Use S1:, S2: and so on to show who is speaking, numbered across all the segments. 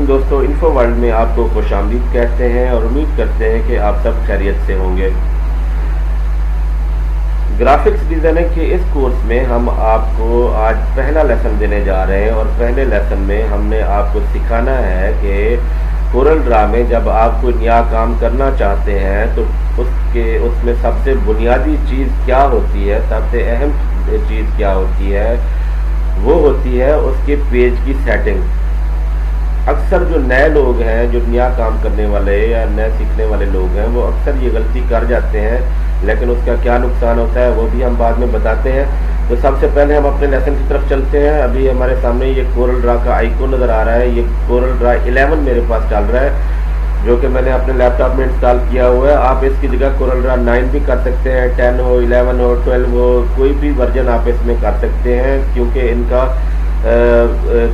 S1: वालेकुम दोस्तों, info world में आपको खुशामदीद कहते हैं और उम्मीद करते हैं कि आप सब खैरियत से होंगे। ग्राफिक्स डिज़ाइनिंग के इस कोर्स में हम आपको आज पहला लेसन देने जा रहे हैं और पहले लेसन में हमने आपको सिखाना है कि कोरल ड्रा में जब आप कोई नया काम करना चाहते हैं तो उसमें सबसे बुनियादी चीज़ क्या होती है, सबसे अहम चीज़ क्या होती है, वो होती है उसके पेज की सेटिंग। अक्सर जो नए लोग हैं, जो नया काम करने वाले या नए सीखने वाले लोग हैं, वो अक्सर ये गलती कर जाते हैं, लेकिन उसका क्या नुकसान होता है वो भी हम बाद में बताते हैं। तो सबसे पहले हम अपने लेसन की तरफ चलते हैं। अभी हमारे सामने ये कोरल ड्रा का आइकॉन नज़र आ रहा है। ये कोरल ड्रा 11 मेरे पास चल रहा है, जो कि मैंने अपने लैपटॉप में इंस्टॉल किया हुआ है। आप इसकी जगह कोरल ड्रा 9 भी कर सकते हैं, 10 हो, 11 हो, 12 हो, कोई भी वर्जन आप इसमें कर सकते हैं, क्योंकि इनका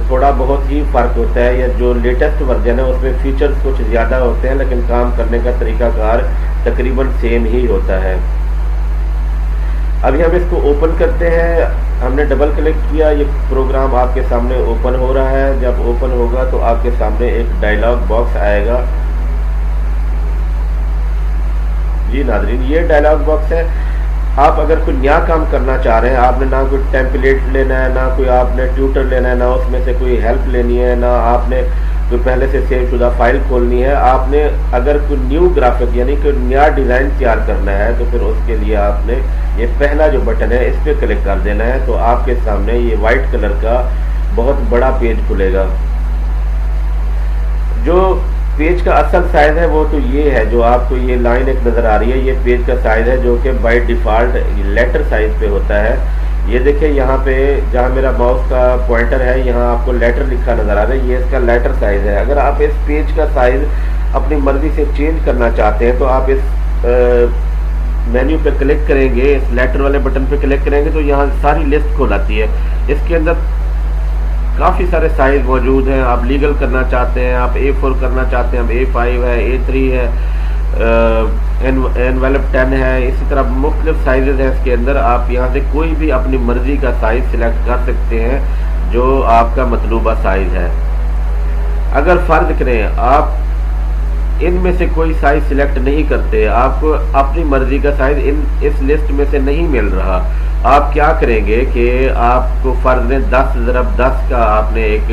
S1: थोड़ा बहुत ही फ़र्क होता है। या जो लेटेस्ट वर्जन है उसमें फीचर्स कुछ ज़्यादा होते हैं, लेकिन काम करने का तरीकाकार तकरीबन सेम ही होता है। अभी हम इसको ओपन करते हैं। हमने डबल क्लिक किया, ये प्रोग्राम आपके सामने ओपन हो रहा है। जब ओपन होगा तो आपके सामने एक डायलॉग बॉक्स आएगा। जी नाज़रीन, ये डायलॉग बॉक्स है। आप अगर कोई नया काम करना चाह रहे हैं, आपने ना कोई टेम्पलेट लेना है, ना कोई आपने ट्यूटर लेना है, ना उसमें से कोई हेल्प लेनी है, ना आपने कोई पहले से सेव शुदा फाइल खोलनी है, आपने अगर कोई न्यू ग्राफिक यानी कोई नया डिज़ाइन तैयार करना है, तो फिर उसके लिए आपने ये पहला जो बटन है इस पर क्लिक कर देना है। तो आपके सामने ये वाइट कलर का बहुत बड़ा पेज खुलेगा। जो पेज का असल साइज है वो तो ये है, जो आपको ये लाइन एक नज़र आ रही है, ये पेज का साइज है, जो कि बाय डिफ़ॉल्ट लेटर साइज पे होता है। ये देखिए यहाँ पे जहाँ मेरा माउस का पॉइंटर है, यहाँ आपको लेटर लिखा नज़र आ रहा है, ये इसका लेटर साइज है। अगर आप इस पेज का साइज अपनी मर्जी से चेंज करना चाहते हैं तो आप इस मेन्यू पे क्लिक करेंगे, इस लेटर वाले बटन पे क्लिक करेंगे तो यहाँ सारी लिस्ट खोल आती है। इसके अंदर काफ़ी सारे साइज मौजूद हैं। आप लीगल करना चाहते हैं, आप A4 करना चाहते हैं, आप A5 है, A3 है, एनवेलप 10 है, इसी तरह मुख्तलिफ साइजेज हैं इसके अंदर। आप यहाँ से कोई भी अपनी मर्जी का साइज सिलेक्ट कर सकते हैं जो आपका मतलूबा साइज है। अगर फ़र्ज करें आप इनमें से कोई साइज सिलेक्ट नहीं करते, आपको अपनी मर्जी का साइज इस लिस्ट में से नहीं मिल रहा, आप क्या करेंगे कि आपको फ़र्ज में 10x10 का आपने एक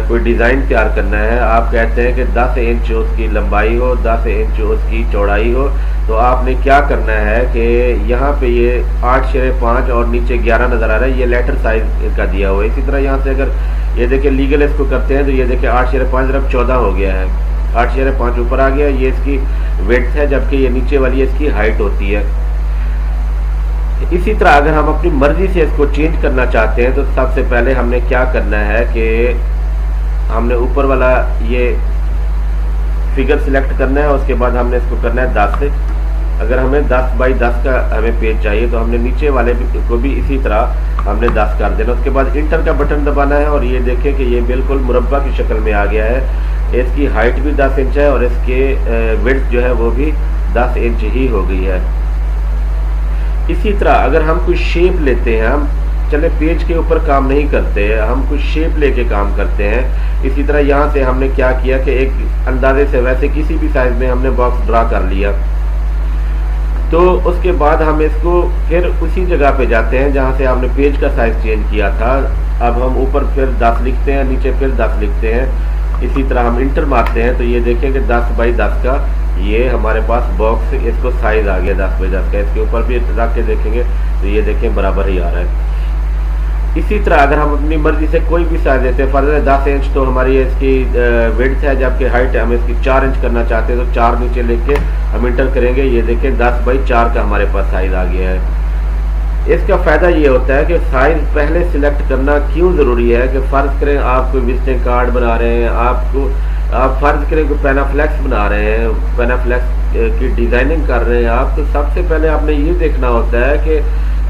S1: कोई डिज़ाइन तैयार करना है। आप कहते हैं कि 10 इंच उसकी लंबाई हो, 10 इंच उसकी चौड़ाई हो। तो आपने क्या करना है कि यहाँ पे ये 8/5 और नीचे 11 नज़र आ रहा है, ये लेटर साइज का दिया हुआ है। इसी तरह यहाँ से अगर ये देखिए लीगल इसको करते हैं तो ये देखिए 8/5 अब 14 हो गया है, 8/5 ऊपर आ गया। ये इसकी विड्थ है, जबकि ये नीचे वाली इसकी हाइट होती है। इसी तरह अगर हम अपनी मर्जी से इसको चेंज करना चाहते हैं तो सबसे पहले हमने क्या करना है कि हमने ऊपर वाला ये फिगर सिलेक्ट करना है, उसके बाद हमने इसको करना है 10 से। अगर हमें 10x10 का हमें पेज चाहिए तो हमने नीचे वाले को भी इसी तरह हमने 10 कर देना। उसके बाद इंटर का बटन दबाना है और ये देखें कि ये बिल्कुल मुरब्बा की शक्ल में आ गया है। इसकी हाइट भी 10 इंच है और इसके विड्थ जो है वो भी 10 इंच ही हो गई है। इसी तरह अगर हम कोई शेप लेते हैं, हम चले पेज के ऊपर काम नहीं करते, हम कुछ शेप लेके काम करते हैं। इसी तरह यहाँ से हमने क्या किया कि एक अंदाजे से वैसे किसी भी साइज में हमने बॉक्स ड्रा कर लिया। तो उसके बाद हम इसको फिर उसी जगह पे जाते हैं जहाँ से हमने पेज का साइज चेंज किया था। अब हम ऊपर फिर 10 लिखते हैं, नीचे फिर 10 लिखते हैं। इसी तरह हम इंटर मारते हैं तो ये देखें कि 10x10 का ये हमारे पास बॉक्स, इसको साइज आ गया 10x10 का। इसके ऊपर भी रख के देखेंगे तो ये देखें बराबर ही आ रहा है। इसी तरह अगर हम अपनी मर्जी से कोई भी साइज देते हैं, फर्ज है 10 इंच तो हमारी इसकी विड्थ है, जबकि हाइट हम इसकी 4 इंच करना चाहते हैं तो 4 नीचे लेके हम इंटर करेंगे। ये देखें 10x4 का हमारे पास साइज आ गया है। इसका फ़ायदा ये होता है कि साइज पहले सिलेक्ट करना क्यों ज़रूरी है कि फ़र्ज करें आप कोई विजिटिंग कार्ड बना रहे हैं, आप फ़र्ज करें कोई पेनाफ्लेक्स बना रहे हैं, पेनाफ्लेक्स की डिज़ाइनिंग कर रहे हैं आप, तो सबसे पहले आपने ये देखना होता है कि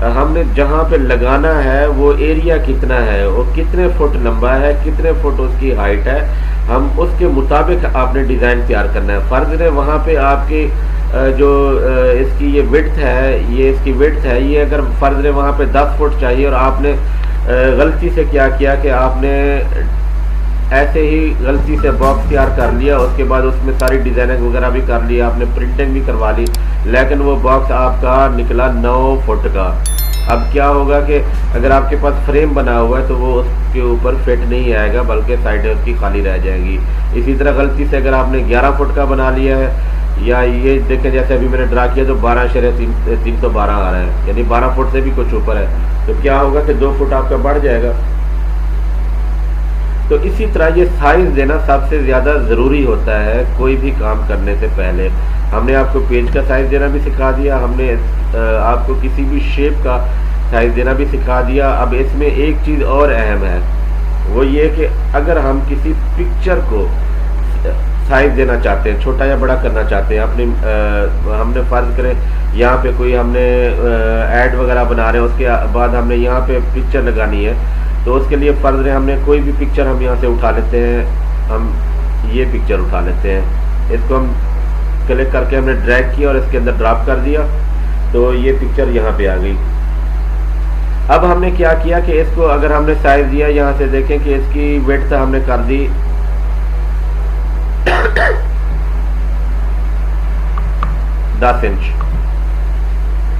S1: हमने जहाँ पे लगाना है वो एरिया कितना है, वो कितने फुट लंबा है, कितने फुट उसकी हाइट है, हम उसके मुताबिक आपने डिज़ाइन तैयार करना है। फ़र्ज है वहाँ पे आपकी जो इसकी ये विड्थ है, ये इसकी विड्थ है, ये अगर फ़र्ज है वहाँ पे 10 फुट चाहिए और आपने गलती से क्या किया कि आपने ऐसे ही गलती से बॉक्स तैयार कर लिया, उसके बाद उसमें सारी डिजाइनिंग वगैरह भी कर लिया, आपने प्रिंटिंग भी करवा ली, लेकिन वो बॉक्स आपका निकला 9 फुट का। अब क्या होगा कि अगर आपके पास फ्रेम बना हुआ है तो वो उसके ऊपर फिट नहीं आएगा, बल्कि साइडें उसकी खाली रह जाएंगी। इसी तरह गलती से अगर आपने 11 फुट का बना लिया है, या ये देखें जैसे अभी मैंने ड्रा किया तो 12.312 आ रहा है, यानी 12 फुट से भी कुछ ऊपर है, तो क्या होगा कि 2 फुट आपका बढ़ जाएगा। तो इसी तरह ये साइज देना सबसे ज़्यादा ज़रूरी होता है कोई भी काम करने से पहले। हमने आपको पेज का साइज देना भी सिखा दिया, हमने आपको किसी भी शेप का साइज देना भी सिखा दिया। अब इसमें एक चीज़ और अहम है, वो ये कि अगर हम किसी पिक्चर को साइज देना चाहते हैं, छोटा या बड़ा करना चाहते हैं, अपनी हमने फ़र्ज करें यहाँ पे कोई हमने ऐड वगैरह बना रहे हैं, उसके बाद हमने यहाँ पे पिक्चर लगानी है, तो उसके लिए फ़र्ज है हमने कोई भी पिक्चर हम यहाँ से उठा लेते हैं, हम ये पिक्चर उठा लेते हैं, इसको हम क्लिक करके हमने ड्रैग किया और इसके अंदर ड्रॉप कर दिया, तो ये पिक्चर यहाँ पे आ गई। अब हमने क्या किया कि इसको अगर हमने साइज दिया, यहाँ से देखें कि इसकी विड्थ हमने कर दी 10 इंच,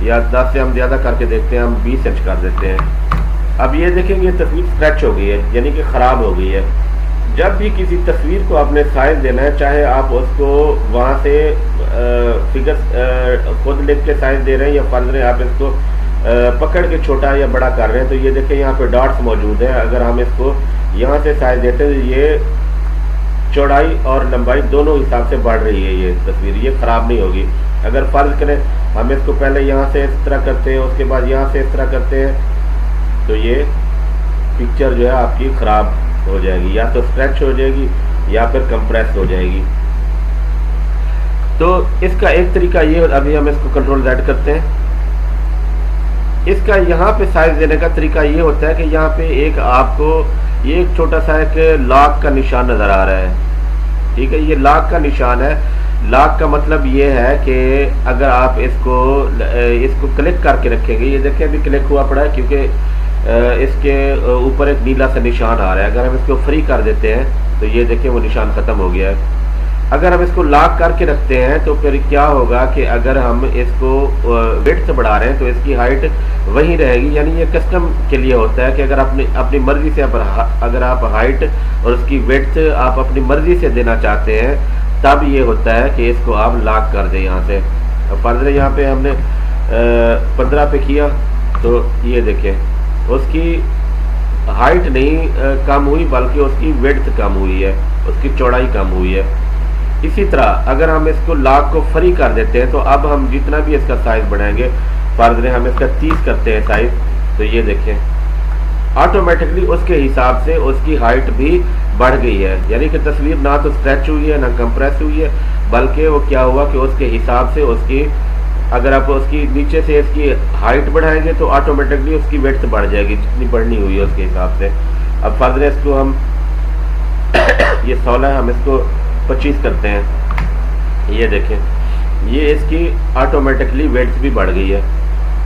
S1: या 10 से हम ज़्यादा करके देखते हैं, हम 20 इंच कर देते हैं। अब ये देखेंगे तस्वीर स्क्रैच हो गई है, यानी कि ख़राब हो गई है। जब भी किसी तस्वीर को आपने साइज देना है, चाहे आप उसको वहाँ से फिगर खुद लिख के साइज दे रहे हैं, या फर्ज रहे आप इसको पकड़ के छोटा या बड़ा कर रहे हैं, तो ये देखें यहाँ पे डॉट्स मौजूद है। अगर हम इसको यहाँ से साइज देते हैं, ये चौड़ाई और लंबाई दोनों हिसाब से बढ़ रही है ये तस्वीर, ये ख़राब नहीं होगी। अगर फर्ज करें हम इसको पहले यहाँ से इस तरह करते हैं, उसके बाद यहाँ से इस तरह करते हैं, तो ये पिक्चर जो है आपकी ख़राब हो जाएगी, या तो स्क्रैच हो जाएगी या फिर कंप्रेस हो जाएगी। तो इसका एक तरीका ये, अभी हम इसको कंट्रोल Z करते हैं, इसका यहाँ पे साइज देने का तरीका ये होता है कि यहाँ पे एक आपको ये एक छोटा सा एक लॉक का निशान नज़र आ रहा है, ठीक है, ये लॉक का निशान है। लॉक का मतलब ये है कि अगर आप इसको क्लिक करके रखेंगे, ये देखिए अभी क्लिक हुआ पड़ा है क्योंकि इसके ऊपर एक नीला सा निशान आ रहा है। अगर हम इसको फ्री कर देते हैं तो ये देखिए वो निशान ख़त्म हो गया है। अगर हम इसको लॉक करके रखते हैं तो फिर क्या होगा कि अगर हम इसको विड्थ बढ़ा रहे हैं तो इसकी हाइट वही रहेगी, यानी ये कस्टम के लिए होता है कि अगर अपनी मर्ज़ी से अगर आप हाइट और उसकी विड्थ आप अपनी मर्ज़ी से देना चाहते हैं, तब ये होता है कि इसको आप लॉक कर दें यहाँ से। फर्ज यहाँ पे हमने 15 पे किया तो ये देखें उसकी हाइट नहीं कम हुई, बल्कि उसकी विड्थ कम हुई है, उसकी चौड़ाई कम हुई है। इसी तरह अगर हम इसको लॉक को फ्री कर देते हैं तो अब हम जितना भी इसका साइज बढ़ाएंगे, फर्ज हम इसका 30 करते हैं साइज, तो ये देखें ऑटोमेटिकली उसके हिसाब से उसकी हाइट भी बढ़ गई है, यानी कि तस्वीर ना तो स्ट्रेच हुई है ना कंप्रेस हुई है, बल्कि वो क्या हुआ कि उसके हिसाब से उसकी, अगर आप उसकी नीचे से इसकी हाइट बढ़ाएंगे तो ऑटोमेटिकली उसकी विड्थ बढ़ जाएगी जितनी बढ़नी हुई है उसके हिसाब से। अब फर्ज इसको हम ये 16 हम इसको 25 करते हैं, ये देखें ये इसकी ऑटोमेटिकली विड्थ भी बढ़ गई है।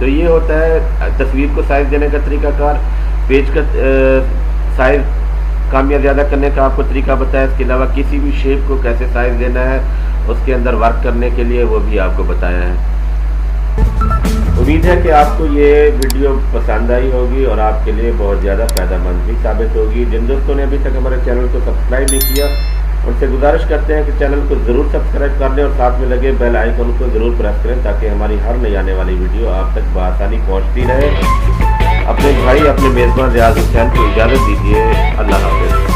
S1: तो ये होता है तस्वीर को साइज देने का तरीकाकार। पेज का साइज कम या ज़्यादा करने का आपको तरीका बताया, इसके अलावा किसी भी शेप को कैसे साइज देना है उसके अंदर वर्क करने के लिए वो भी आपको बताया है। उम्मीद है कि आपको ये वीडियो पसंद आई होगी और आपके लिए बहुत ज़्यादा फ़ायदेमंद भी साबित होगी। जिन दोस्तों ने अभी तक हमारे चैनल को सब्सक्राइब नहीं किया, उनसे गुजारिश करते हैं कि चैनल को ज़रूर सब्सक्राइब कर लें और साथ में लगे बेल आइकन को ज़रूर प्रेस करें, ताकि हमारी हर नई आने वाली वीडियो आप तक बआसानी पहुँचती रहे। अपने भाई अपने मेज़बान रियाज हुसैन को इजाज़त दीजिए। अल्लाह हाफ़िज़।